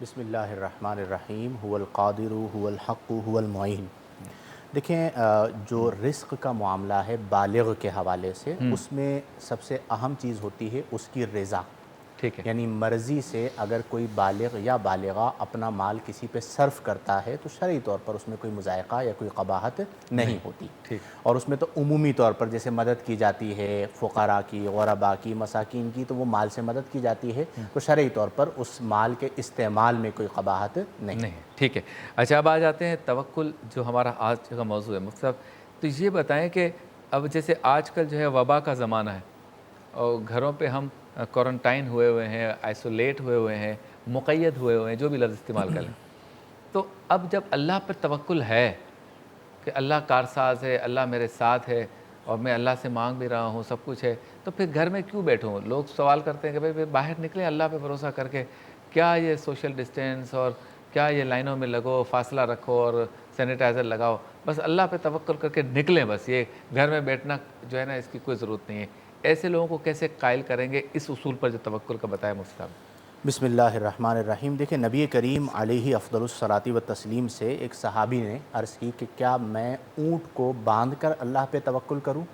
بسم اللہ الرحمن الرحیم هو القادر هو الحق هو المعین۔ دیکھیں جو رزق کا معاملہ ہے بالغ کے حوالے سے اس میں سب سے اہم چیز ہوتی ہے اس کی رضا، ٹھیک ہے، یعنی مرضی سے اگر کوئی بالغ یا بالغہ اپنا مال کسی پہ صرف کرتا ہے تو شرعی طور پر اس میں کوئی مضائقہ یا کوئی قباحت نہیں ہوتی، ٹھیک، اور اس میں تو عمومی طور پر جیسے مدد کی جاتی ہے فقراء کی، غرباء کی، مساکین کی، تو وہ مال سے مدد کی جاتی ہے، تو شرعی طور پر اس مال کے استعمال میں کوئی قباحت نہیں۔ ٹھیک ہے۔ اچھا اب آ جاتے ہیں توکل جو ہمارا آج کا موضوع ہے مفتی صاحب، تو یہ بتائیں کہ اب جیسے آج کل جو ہے وبا کا زمانہ ہے اور گھروں پہ ہم کوارنٹائن ہوئے ہیں، آئسولیٹ ہوئے ہیں، مقید ہوئے ہیں، جو بھی لفظ استعمال کریں، تو اب جب اللہ پر توکل ہے کہ اللہ کارساز ہے، اللہ میرے ساتھ ہے اور میں اللہ سے مانگ بھی رہا ہوں، سب کچھ ہے، تو پھر گھر میں کیوں بیٹھوں؟ لوگ سوال کرتے ہیں کہ بھائی باہر نکلیں اللہ پہ بھروسہ کر کے، کیا یہ سوشل ڈسٹینس اور کیا یہ لائنوں میں لگو، فاصلہ رکھو اور سینیٹائزر لگاؤ، بس اللہ پہ توکل کر کے نکلیں، بس یہ گھر میں بیٹھنا جو ہے نا اس کی کوئی ضرورت نہیں ہے۔ ایسے لوگوں کو کیسے قائل کریں گے اس اصول پر جو توکل کا بتایا مفتی صاحب؟ بسم اللہ الرحمن الرحیم۔ دیکھیں نبی کریم علیہ افضل الصلاۃ والتسلیم سے ایک صحابی نے عرض کی کہ کیا میں اونٹ کو باندھ کر اللہ پہ توکل کروں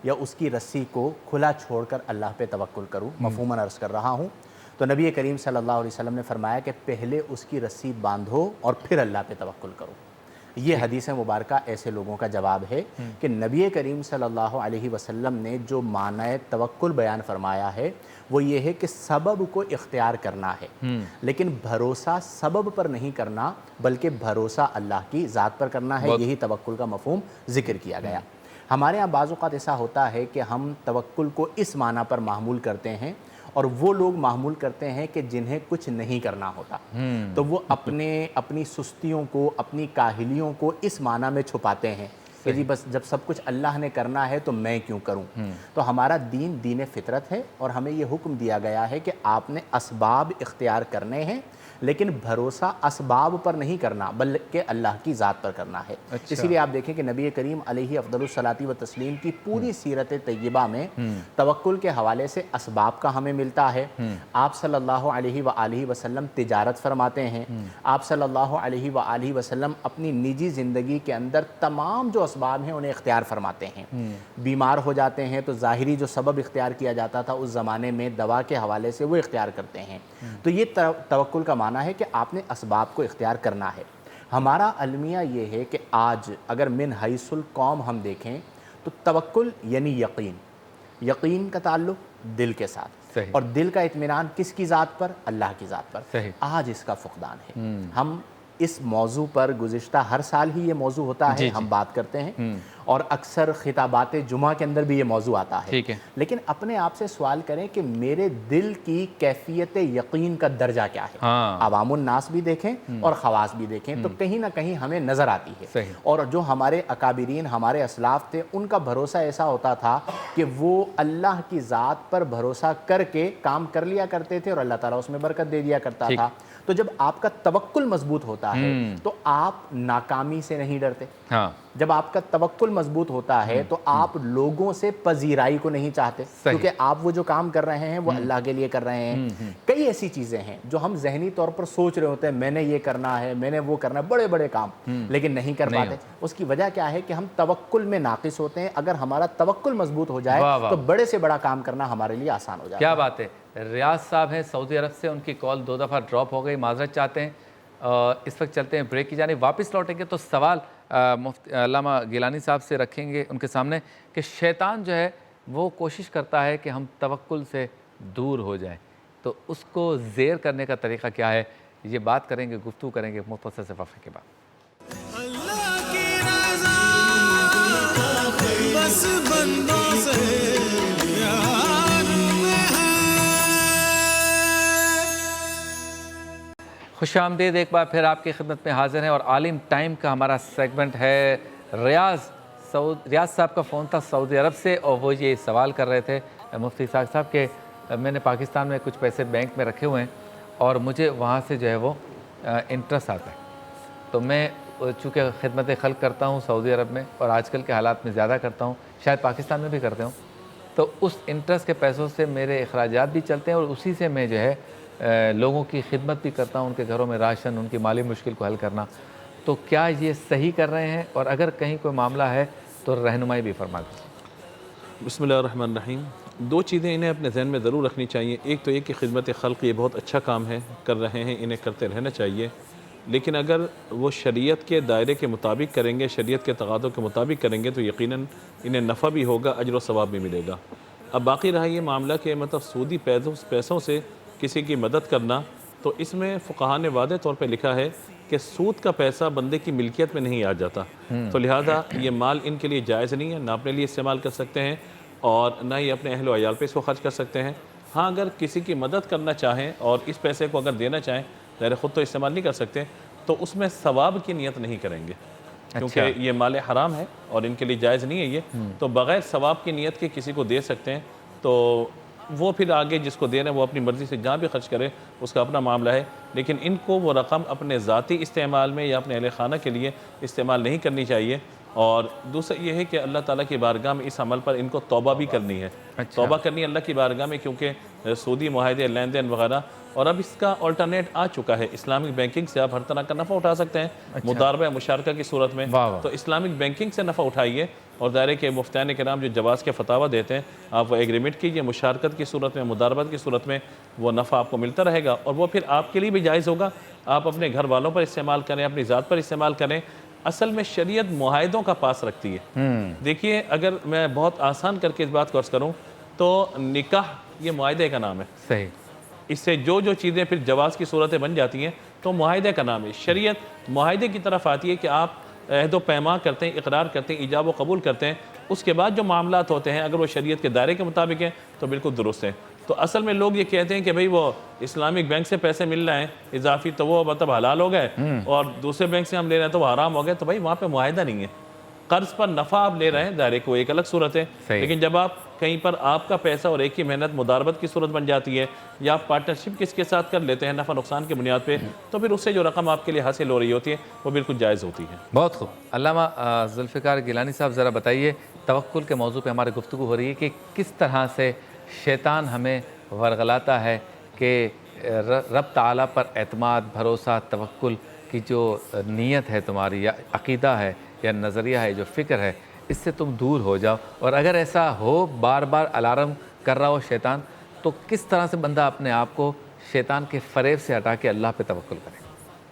یا اس کی رسی کو کھلا چھوڑ کر اللہ پہ توکل کروں؟ مفہوماً عرض کر رہا ہوں۔ تو نبی کریم صلی اللہ علیہ وسلم نے فرمایا کہ پہلے اس کی رسی باندھو اور پھر اللہ پہ توکل کرو۔ یہ حدیث مبارکہ ایسے لوگوں کا جواب ہے کہ نبی کریم صلی اللہ علیہ وسلم نے جو معنی توکل بیان فرمایا ہے وہ یہ ہے کہ سبب کو اختیار کرنا ہے، لیکن بھروسہ سبب پر نہیں کرنا بلکہ بھروسہ اللہ کی ذات پر کرنا ہے، یہی توکل کا مفہوم ذکر کیا گیا۔ ہمارے ہاں بعض اوقات ایسا ہوتا ہے کہ ہم توکل کو اس معنی پر محمول کرتے ہیں اور وہ لوگ محمول کرتے ہیں کہ جنہیں کچھ نہیں کرنا ہوتا، تو وہ اپنی سستیوں کو، اپنی کاہلیوں کو اس معنی میں چھپاتے ہیں کہ جی بس جب سب کچھ اللہ نے کرنا ہے تو میں کیوں کروں۔ تو ہمارا دین دین فطرت ہے اور ہمیں یہ حکم دیا گیا ہے کہ آپ نے اسباب اختیار کرنے ہیں لیکن بھروسہ اسباب پر نہیں کرنا بلکہ اللہ کی ذات پر کرنا ہے۔ اسی لیے آپ دیکھیں کہ نبی کریم علیہ افضل الصلاۃ والتسلیم کی پوری سیرت طیبہ میں توکل کے حوالے سے اسباب کا ہمیں ملتا ہے۔ آپ صلی اللہ علیہ وآلہ وسلم تجارت فرماتے ہیں، آپ صلی اللہ علیہ وآلہ وسلم اپنی نجی زندگی کے اندر تمام جو اسباب ہیں انہیں اختیار فرماتے ہیں۔ بیمار ہو جاتے ہیں تو ظاہری جو سبب اختیار کیا جاتا تھا اس زمانے میں دوا کے حوالے سے وہ اختیار کرتے ہیں۔ تو یہ توکل کا معنی ہے کہ آپ نے اسباب کو اختیار کرنا ہے۔ ہمارا المیہ یہ ہے کہ آج اگر من حیث القوم ہم دیکھیں تو توکل یعنی یقین کا تعلق دل کے ساتھ، اور دل کا اطمینان کس کی ذات پر؟ اللہ کی ذات پر۔ آج اس کا فقدان ہے۔ ہم اس موضوع پر گزشتہ ہر سال ہی یہ موضوع ہوتا ہے، ہم بات کرتے ہیں اور اکثر خطابات جمعہ کے اندر بھی یہ موضوع آتا ہے، لیکن اپنے آپ سے سوال کریں کہ میرے دل کی کیفیت یقین کا درجہ کیا ہے؟ عوام الناس بھی دیکھیں اور خواص بھی دیکھیں تو کہیں نہ کہیں ہمیں نظر آتی ہے۔ اور جو ہمارے اکابرین، ہمارے اسلاف تھے، ان کا بھروسہ ایسا ہوتا تھا کہ وہ اللہ کی ذات پر بھروسہ کر کے کام کر لیا کرتے تھے اور اللہ تعالیٰ اس میں برکت دے دیا کرتا تھا۔ تو جب آپ کا توکل مضبوط ہوتا ہے تو آپ ناکامی سے نہیں ڈرتے۔ جب آپ کا توکل مضبوط ہوتا ہے تو آپ لوگوں سے پذیرائی کو نہیں چاہتے، کیونکہ آپ وہ جو کام کر رہے ہیں وہ اللہ کے لیے کر رہے ہیں۔ کئی ایسی چیزیں ہیں جو ہم ذہنی طور پر سوچ رہے ہوتے ہیں، میں نے یہ کرنا ہے، میں نے وہ کرنا ہے، بڑے بڑے کام، لیکن نہیں کر پاتے۔ اس کی وجہ کیا ہے کہ ہم توکل میں ناقص ہوتے ہیں۔ اگر ہمارا توکل مضبوط ہو جائے تو بڑے سے بڑا کام کرنا ہمارے لیے آسان ہو جائے۔ کیا بات ہے۔ ریاض صاحب ہیں سعودی عرب سے، ان کی کال 2 دفعہ ڈراپ ہو گئی، معذرت چاہتے ہیں۔ اس وقت چلتے ہیں بریک کی جانب، واپس لوٹیں گے تو سوال علامہ گیلانی صاحب سے رکھیں گے ان کے سامنے کہ شیطان جو ہے وہ کوشش کرتا ہے کہ ہم توکل سے دور ہو جائیں، تو اس کو زیر کرنے کا طریقہ کیا ہے، یہ بات کریں گے، گفتگو کریں گے مختصر سے وقفے کے بعد۔ اللہ کی رضا بس بندوں سے پیار میں ہے۔ خوش آمدید، ایک بار پھر آپ کی خدمت میں حاضر ہیں اور عالم ٹائم کا ہمارا سیگمنٹ ہے۔ ریاض صاحب کا فون تھا سعودی عرب سے اور وہ یہ سوال کر رہے تھے مفتی صاحب کہ میں نے پاکستان میں کچھ پیسے بینک میں رکھے ہوئے ہیں اور مجھے وہاں سے جو ہے وہ انٹرسٹ آتا ہے، تو میں چونکہ خدمت خلق کرتا ہوں سعودی عرب میں اور آج کل کے حالات میں زیادہ کرتا ہوں، شاید پاکستان میں بھی کرتے ہوں، تو اس انٹرسٹ کے پیسوں سے میرے اخراجات بھی چلتے ہیں اور اسی سے میں جو ہے لوگوں کی خدمت بھی کرتا ہوں، ان کے گھروں میں راشن، ان کی مالی مشکل کو حل کرنا، تو کیا یہ صحیح کر رہے ہیں؟ اور اگر کہیں کوئی معاملہ ہے تو رہنمائی بھی فرما دیں۔ بسم اللہ الرحمن الرحیم۔ دو چیزیں انہیں اپنے ذہن میں ضرور رکھنی چاہیے۔ ایک تو یہ کہ خدمت خلق یہ بہت اچھا کام ہے، کر رہے ہیں، انہیں کرتے رہنا چاہیے، لیکن اگر وہ شریعت کے دائرے کے مطابق کریں گے، شریعت کے تقاضوں کے مطابق کریں گے تو یقیناً انہیں نفع بھی ہوگا، اجر و ثواب بھی ملے گا۔ اب باقی رہا یہ معاملہ کہ مطلب سودی پیسوں سے کسی کی مدد کرنا، تو اس میں فقہاء نے واضح طور پہ لکھا ہے کہ سود کا پیسہ بندے کی ملکیت میں نہیں آ جاتا، تو لہٰذا یہ مال ان کے لیے جائز نہیں ہے، نہ اپنے لیے استعمال کر سکتے ہیں اور نہ ہی اپنے اہل و عیال پہ اس کو خرچ کر سکتے ہیں۔ ہاں اگر کسی کی مدد کرنا چاہیں اور اس پیسے کو اگر دینا چاہیں، ظاہر خود تو استعمال نہیں کر سکتے، تو اس میں ثواب کی نیت نہیں کریں گے، کیونکہ یہ مال حرام ہے اور ان کے لیے جائز نہیں ہے یہ، تو بغیر ثواب کی نیت کے کسی کو دے سکتے ہیں، تو وہ پھر آگے جس کو دے رہے ہیں وہ اپنی مرضی سے جہاں بھی خرچ کرے، اس کا اپنا معاملہ ہے، لیکن ان کو وہ رقم اپنے ذاتی استعمال میں یا اپنے اہل خانہ کے لیے استعمال نہیں کرنی چاہیے۔ اور دوسرا یہ ہے کہ اللہ تعالیٰ کی بارگاہ میں اس عمل پر ان کو توبہ بھی کرنی ہے، توبہ کرنی ہے اللہ کی بارگاہ میں، کیونکہ سودی معاہدے، لین دین وغیرہ، اور اب اس کا آلٹرنیٹ آ چکا ہے، اسلامک بینکنگ سے آپ ہر طرح کا نفع اٹھا سکتے ہیں مضاربہ مشارکہ کی صورت میں، تو اسلامک بینکنگ سے نفع اٹھائیے، اور ظاہر ہے کہ مفتیان کرام جو جواز کے فتاویٰ دیتے ہیں آپ وہ ایگریمنٹ کیجئے، مشارکت کی صورت میں، مضاربت کی صورت میں وہ نفع آپ کو ملتا رہے گا، اور وہ پھر آپ کے لیے بھی جائز ہوگا، آپ اپنے گھر والوں پر استعمال کریں، اپنی ذات پر استعمال کریں۔ اصل میں شریعت معاہدوں کا پاس رکھتی ہے۔ دیکھیے اگر میں بہت آسان کر کے اس بات کو عرض کروں تو نکاح یہ معاہدے کا نام ہے، صحیح، اس سے جو چیزیں پھر جواز کی صورتیں بن جاتی ہیں تو معاہدے کا نام ہے۔ شریعت معاہدے کی طرف آتی ہے کہ آپ عہد و پیمان کرتے ہیں، اقرار کرتے ہیں، ایجاب و قبول کرتے ہیں، اس کے بعد جو معاملات ہوتے ہیں اگر وہ شریعت کے دائرے کے مطابق ہیں تو بالکل درست ہیں۔ تو اصل میں لوگ یہ کہتے ہیں کہ بھئی وہ اسلامک بینک سے پیسے مل رہے ہیں اضافی تو وہ مطلب حلال ہو گئے، اور دوسرے بینک سے ہم لے رہے ہیں تو وہ حرام ہو گئے، تو بھئی وہاں پہ معاہدہ نہیں ہے، قرض پر نفع آپ لے رہے ہیں، دائرے کو ایک الگ صورت ہے، لیکن جب آپ کہیں پر آپ کا پیسہ اور ایک ہی محنت مضاربت کی صورت بن جاتی ہے، یا آپ پارٹنرشپ کس کے ساتھ کر لیتے ہیں نفع نقصان کی بنیاد پہ، تو پھر اس سے جو رقم آپ کے لیے حاصل ہو رہی ہوتی ہے وہ بالکل جائز ہوتی ہے۔ بہت خوب۔ علامہ ذوالفقار گیلانی صاحب ذرا بتائیے، توکل کے موضوع پہ ہماری گفتگو ہو رہی ہے کہ کس طرح سے شیطان ہمیں ورغلاتا ہے کہ رب تعالیٰ پر اعتماد، بھروسہ، توکل کی جو نیت ہے تمہاری، یا عقیدہ ہے یا نظریہ ہے، جو فکر ہے، اس سے تم دور ہو جاؤ، اور اگر ایسا ہو بار بار الارم کر رہا ہو شیطان، تو کس طرح سے بندہ اپنے آپ کو شیطان کے فریب سے ہٹا کے اللہ پہ توکل کرے؟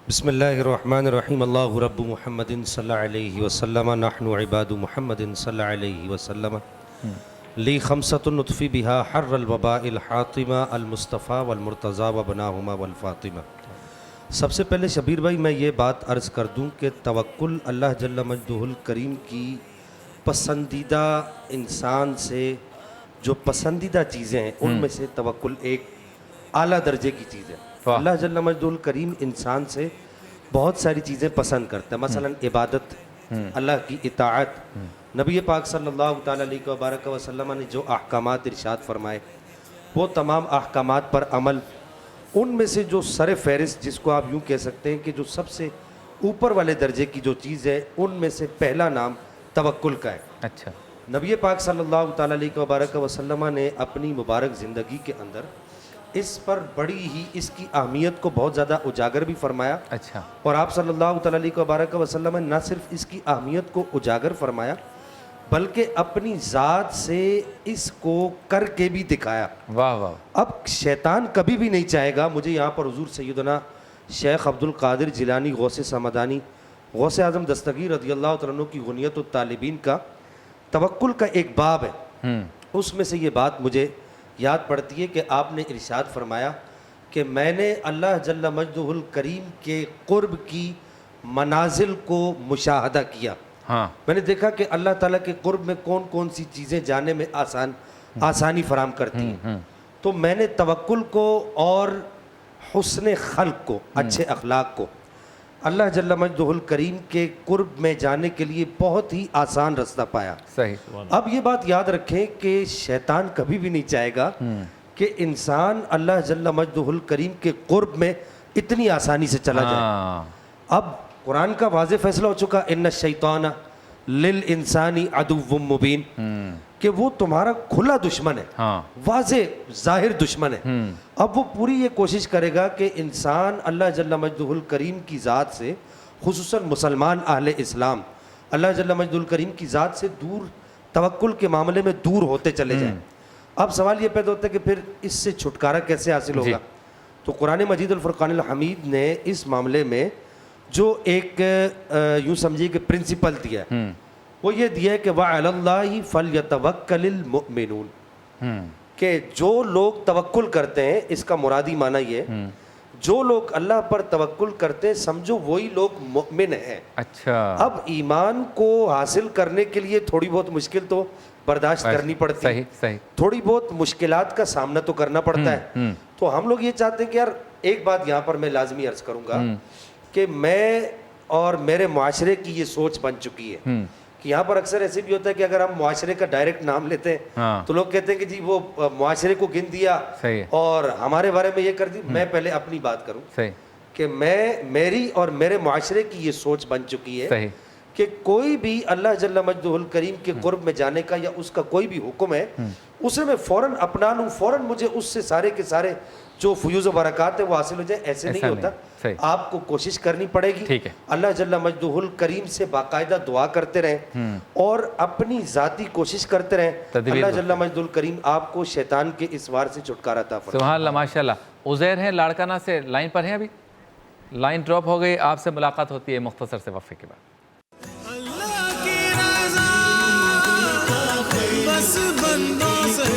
بسم اللہ الرحمن الرحیم۔ اللہ رب محمد صلی اللہ علیہ وسلم، نحن عباد محمد صلی اللہ علیہ وسلم، لی خمسۃ نطفی بہا حر الوباء الحاطمہ المصطفیٰ والمرتضیٰ وبناہما والفاطمہ۔ سب سے پہلے شبیر بھائی میں یہ بات عرض کر دوں کہ توکل اللہ جل مجدہ الکریم کی پسندیدہ، انسان سے جو پسندیدہ چیزیں ہیں ان میں سے توکل ایک اعلیٰ درجے کی چیز ہے۔ اللہ جل مجدہ الکریم انسان سے بہت ساری چیزیں پسند کرتا ہے، مثلا عبادت، اللہ کی اطاعت، نبی پاک صلی اللہ تعالیٰ علیہ وبارک وسلم نے جو احکامات ارشاد فرمائے وہ تمام احکامات پر عمل۔ ان میں سے جو سر فہرست جس کو آپ یوں کہہ سکتے ہیں کہ جو سب سے اوپر والے درجے کی جو چیز ہے ان میں سے پہلا نام توکل کا ہے۔ اچھا، نبی پاک صلی اللہ تعالیٰ علیہ وبارک وسلم نے اپنی مبارک زندگی کے اندر اس پر بڑی ہی اس کی اہمیت کو بہت زیادہ اجاگر بھی فرمایا۔ اچھا، اور آپ صلی اللہ تعالیٰ علیہ وبارک وسلم نے نہ صرف اس کی اہمیت کو اجاگر فرمایا بلکہ اپنی ذات سے اس کو کر کے بھی دکھایا۔ واہ واہ۔ اب شیطان کبھی بھی نہیں چاہے گا، مجھے یہاں پر حضور سیدنا شیخ عبد القادر جیلانی غوث سمدانی غوث اعظم دستگیر رضی اللہ تعالیٰ عنہ کی غنیت الطالبین کا توکل کا ایک باب ہے، اس میں سے یہ بات مجھے یاد پڑتی ہے کہ آپ نے ارشاد فرمایا کہ میں نے اللہ جل مجدہ الکریم کے قرب کی منازل کو مشاہدہ کیا۔ ہاں، میں نے دیکھا کہ اللہ تعالیٰ کے قرب میں کون کون سی چیزیں جانے میں آسانی فراہم کرتی ہیں، تو میں نے توکل کو اور حسن خلق کو، اچھے اخلاق کو اللہ جل مجدہ الکریم کے قرب میں جانے کے لیے بہت ہی آسان رستہ پایا۔ صحیح۔ اب یہ بات یاد رکھیں کہ شیطان کبھی بھی نہیں چاہے گا کہ انسان اللہ جل مجدہ الکریم کے قرب میں اتنی آسانی سے چلا جائے۔ اب قرآن کا واضح فیصلہ ہو چکا، ان الشیطان للانسان عدو مبین، کہ وہ تمہارا کھلا دشمن ہے, ہاں واضح ظاہر دشمن ہے. اب وہ پوری یہ کوشش کرے گا کہ انسان اللہ جل مجدہ الکریم کی ذات سے, خصوصاً مسلمان اہل اسلام اللہ جل مجدہ الکریم کی ذات سے دور, توکل کے معاملے میں دور ہوتے چلے جائیں. اب سوال یہ پیدا ہوتا ہے کہ پھر اس سے چھٹکارا کیسے حاصل ہوگا؟ تو قرآن مجید الفرقان الحمید نے اس معاملے میں جو ایک یوں سمجھیے کہ پرنسپل دیا ہے, وہ یہ دیا ہے کہ وَعَلَى اللَّهِ فَلْيَتَوَكَّلِ الْمُؤْمِنُونَ, کہ جو لوگ توکل کرتے ہیں, اس کا مرادی معنی یہ, جو لوگ اللہ پر توکل کرتے ہیں سمجھو وہی لوگ مؤمن ہیں. اچھا, اب ایمان کو حاصل کرنے کے لیے تھوڑی بہت مشکل تو برداشت کرنی پڑتی ہے, صحیح, تھوڑی بہت مشکلات کا سامنا تو کرنا پڑتا ہے. تو ہم لوگ یہ چاہتے ہیں کہ یار ایک بات یہاں پر میں لازمی عرض کروں گا کہ میں اور میرے معاشرے کی یہ سوچ بن چکی ہے کہ یہاں پر اکثر ایسے بھی ہوتا ہے کہ اگر ہم معاشرے کا ڈائریکٹ نام لیتے ہیں تو لوگ کہتے ہیں کہ جی وہ معاشرے کو گن دیا اور ہمارے بارے میں یہ کر دی. میں پہلے اپنی بات کروں کہ میری اور میرے معاشرے کی یہ سوچ بن چکی ہے کہ کوئی بھی اللہ جل مجدہ الکریم کے قرب میں جانے کا یا اس کا کوئی بھی حکم ہے اسے میں فوراً اپنا لوں, فوراً مجھے اس سے سارے کے سارے جو فیوز و برکات ہے وہ حاصل ہو جائے, ایسے نہیں ہوتا. آپ کو کوشش کرنی پڑے گی, اللہ جل مجدہ الکریم سے باقاعدہ دعا کرتے رہیں اور اپنی ذاتی کوشش کرتے رہیں. اللہ جل مجدہ الکریم آپ کو شیطان کے اس وار سے چھٹکارا عطا فرمائے. سبحان اللہ, ماشاءاللہ. عزیر ہیں لاڑکانہ سے, لائن پر ہیں, ابھی لائن ڈراپ ہو گئی, آپ سے ملاقات ہوتی ہے مختصر سے وقفے کے بعد. اللہ کی رضا بس بندوں سے